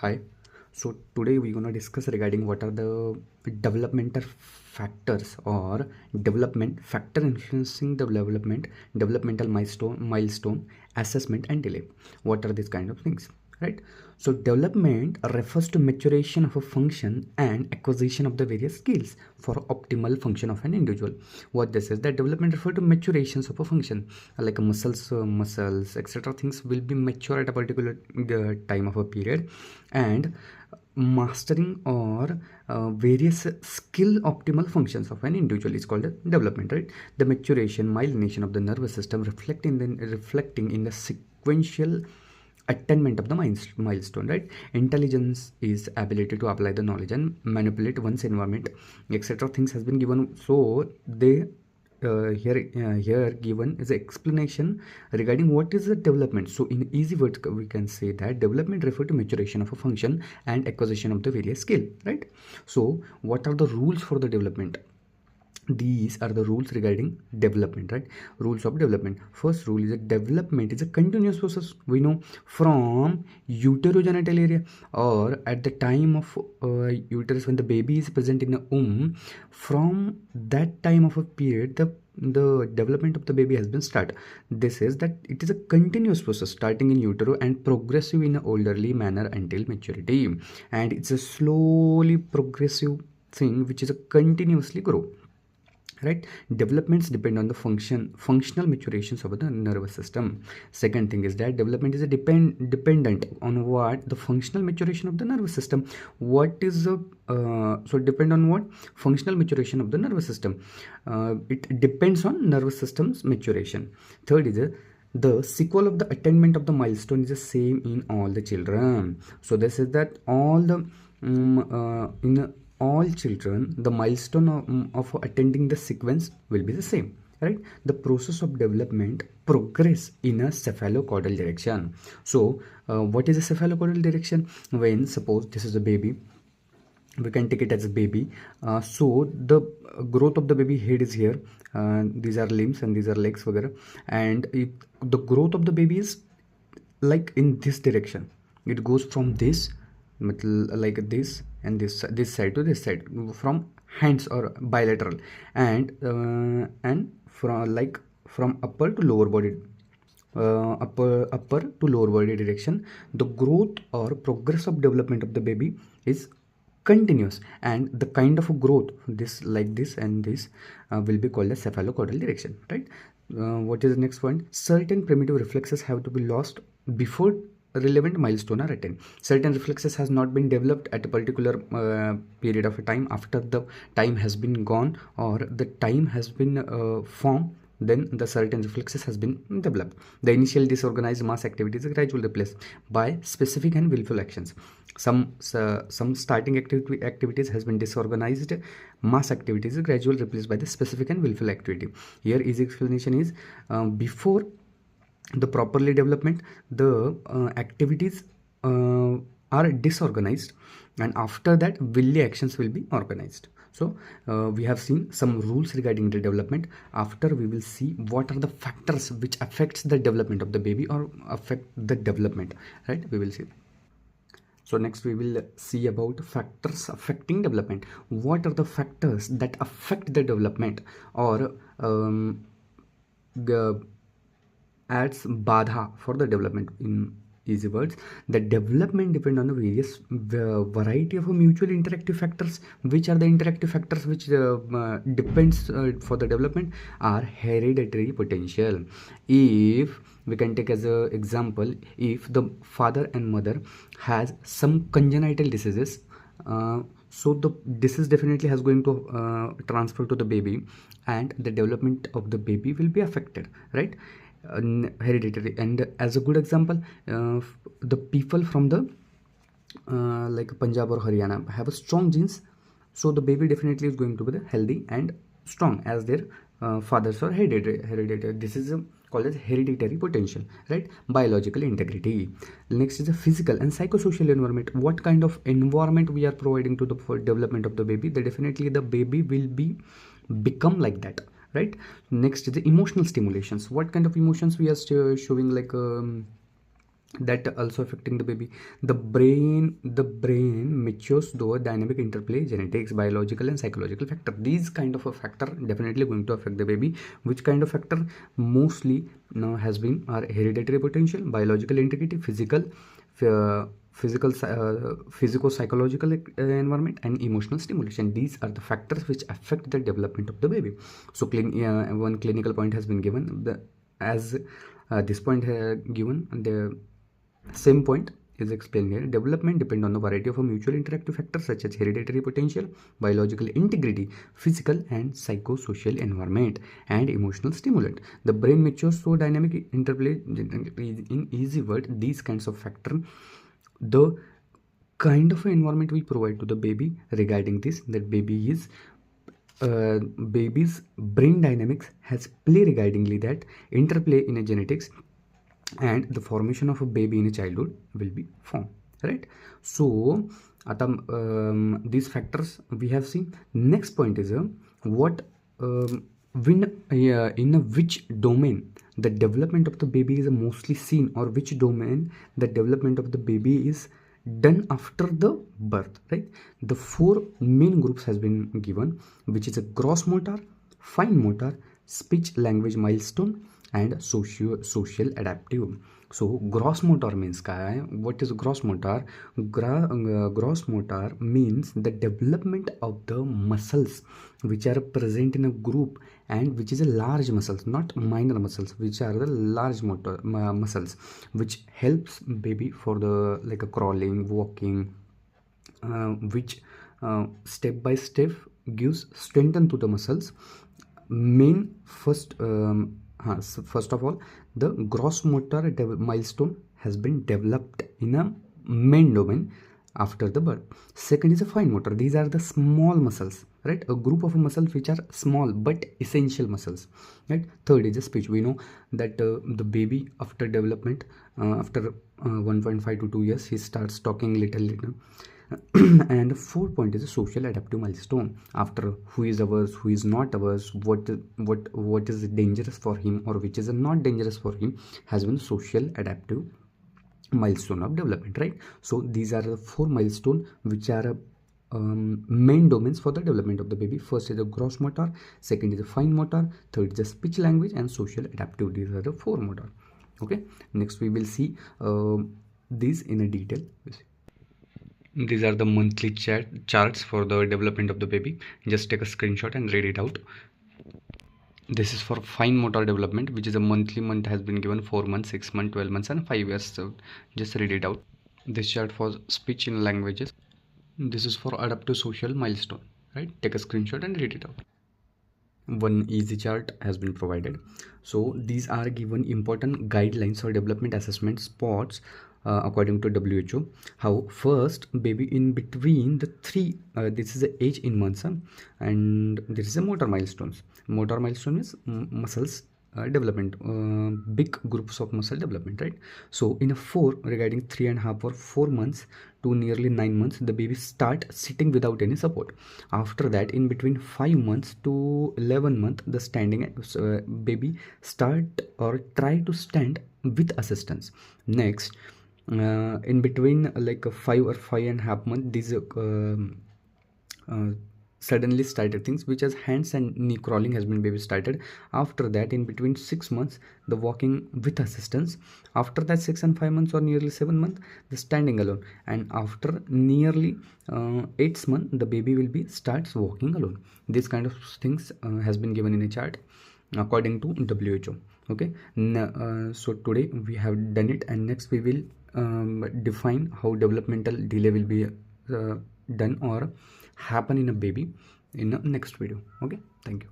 Hi. So today we're gonna discuss regarding what are the developmental factors or development factor influencing the developmental milestone, assessment and delay. What are these kind of things, right? So development refers to maturation of a function and acquisition of the various skills for optimal function of an individual. What this is that development refer to maturations of a function, like muscles, etc. Things will be mature at a particular time of a period, and mastering or various skill optimal functions of an individual is called a development, right? The maturation myelination of the nervous system reflecting in the sequential attainment of the milestone, right? Intelligence is ability to apply the knowledge and manipulate one's environment, etc. Things has been given, so they here given is an explanation regarding what is the development. So in easy words we can say that development refer to maturation of a function and acquisition of the various skill, right? So what are the rules for the development? These are the rules regarding development, right? Rules of development. First rule is that development is a continuous process. We know from uterogenital area, or at the time of uterus, when the baby is present in the womb, from that time of a period the development of the baby has been started. This is that it is a continuous process starting in utero and progressive in an elderly manner until maturity, and it's a slowly progressive thing which is a continuously grow, right? Developments depend on the functional maturations of the nervous system. Second thing is that development is a dependent on what? The functional maturation of the nervous system. What is the so depend on what? Functional maturation of the nervous system. It depends on nervous system's maturation. Third is the sequel of the attainment of the milestone is the same in all the children. So this is that all the in all children the milestone of attending the sequence will be the same, right? The process of development progress in a cephalocaudal direction. So what is a cephalocaudal direction? When suppose this is a baby, we can take it as a baby. So the growth of the baby head is here, these are limbs and these are legs वगैरह, and if the growth of the baby is like in this direction, it goes from this like this and this side to this side, from hands or bilateral, and from upper to lower body, upper to lower body direction, the growth or progress of development of the baby is continuous, and the kind of a growth this like this and this will be called as cephalocaudal direction, right? What is the next point? Certain primitive reflexes have to be lost before relevant milestone are attained. Certain reflexes has not been developed at a particular period of a time. After the time has been gone or the time has been formed, then the certain reflexes has been developed. The initial disorganized mass activities are gradually replaced by specific and willful actions. Some starting activities has been disorganized mass activities are gradually replaced by the specific and willful activity. Here easy explanation is before the properly development, the activities are disorganized, and after that willly actions will be organized. So we have seen some rules regarding the development. After we will see what are the factors which affects the development of the baby or affect the development, right? We will see. So next we will see about factors affecting development. What are the factors that affect the development or adds badha for the development? In easy words, the development depend on the various variety of mutual interactive factors. Which are the interactive factors which depends for the development? Are hereditary potential. If we can take as a example, if the father and mother has some congenital diseases, so the disease definitely has going to transfer to the baby, and the development of the baby will be affected, right? Hereditary. And as a good example, the people from the like Punjab or Haryana have a strong genes, so the baby definitely is going to be the healthy and strong as their fathers are hereditary. This is called as hereditary potential, right? Biological integrity. Next is the physical and psychosocial environment. What kind of environment we are providing to the for development of the baby? That definitely the baby will be become like that, right? Next is the emotional stimulations. What kind of emotions we are showing, like that also affecting the baby. The brain matures through a dynamic interplay, genetics, biological and psychological factor. These kind of a factor definitely going to affect the baby. Which kind of factor? Mostly now has been our hereditary potential, biological integrity, physico-psychological environment, and emotional stimulation. These are the factors which affect the development of the baby. So one clinical point has been given, as this point given, the same point is explained here. Development depends on the variety of mutual interactive factors such as hereditary potential, biological integrity, physical and psychosocial environment, and emotional stimulant. The brain matures through dynamic interplay. In easy word, these kinds of factors, the kind of environment we provide to the baby regarding this, that baby's brain dynamics has play regardingly that interplay in a genetics, and the formation of a baby in a childhood will be formed, right? So these factors we have seen. Next point is what when in which domain the development of the baby is mostly seen, or which domain the development of the baby is done after the birth, right? The four main groups has been given, which is a gross motor, fine motor, speech language milestone, and social adaptive. So gross motor means काय? What is gross motor? Gross motor means the development of the muscles which are present in a group, and which is a large muscles, not minor muscles, which are the large muscles which helps baby for the like a crawling, walking, which step by step gives strength to the muscles. First of all, the gross motor milestone has been developed in a main domain after the birth. Second is a fine motor. These are the small muscles, right? A group of muscles which are small but essential muscles, right? Third is a speech. We know that the baby after development, after 1.5 to 2 years, he starts talking little. And the fourth point is a social adaptive milestone. After who is ours, who is not ours, what is dangerous for him or which is not dangerous for him, has been social adaptive milestone of development, right? So these are the four milestones which are main domains for the development of the baby. First is the gross motor, second is the fine motor, third is the speech language, and social adaptive. These are the four motor. Okay, next we will see these in a detail. These are the monthly charts for the development of the baby. Just take a screenshot and read it out. This is for fine motor development, which is a month has been given 4 months, 6 months, 12 months, and 5 years. So just read it out. This chart for speech in languages. This is for adaptive social milestone, right? Take a screenshot and read it out. One easy chart has been provided. So these are given important guidelines for development assessment spots according to WHO. How first baby in between the three, this is the age in months, and this is a motor milestones. Motor milestone is muscles development, big groups of muscle development, right? So in a 4, regarding 3.5 or 4 months to nearly 9 months, the baby start sitting without any support. After that, in between 5 months to 11 months, the standing baby start or try to stand with assistance. Next, in between like 5 or 5.5 months, these suddenly started things which as hands and knee crawling has been baby started. After that, in between 6 months, the walking with assistance. After that, 6 and 5 months or nearly 7 months, the standing alone. And after nearly 8 months, the baby will be starts walking alone. This kind of things has been given in a chart according to WHO. Okay, so today we have done it, and next we will define how developmental delay will be done or happen in a baby in the next video. Okay, thank you.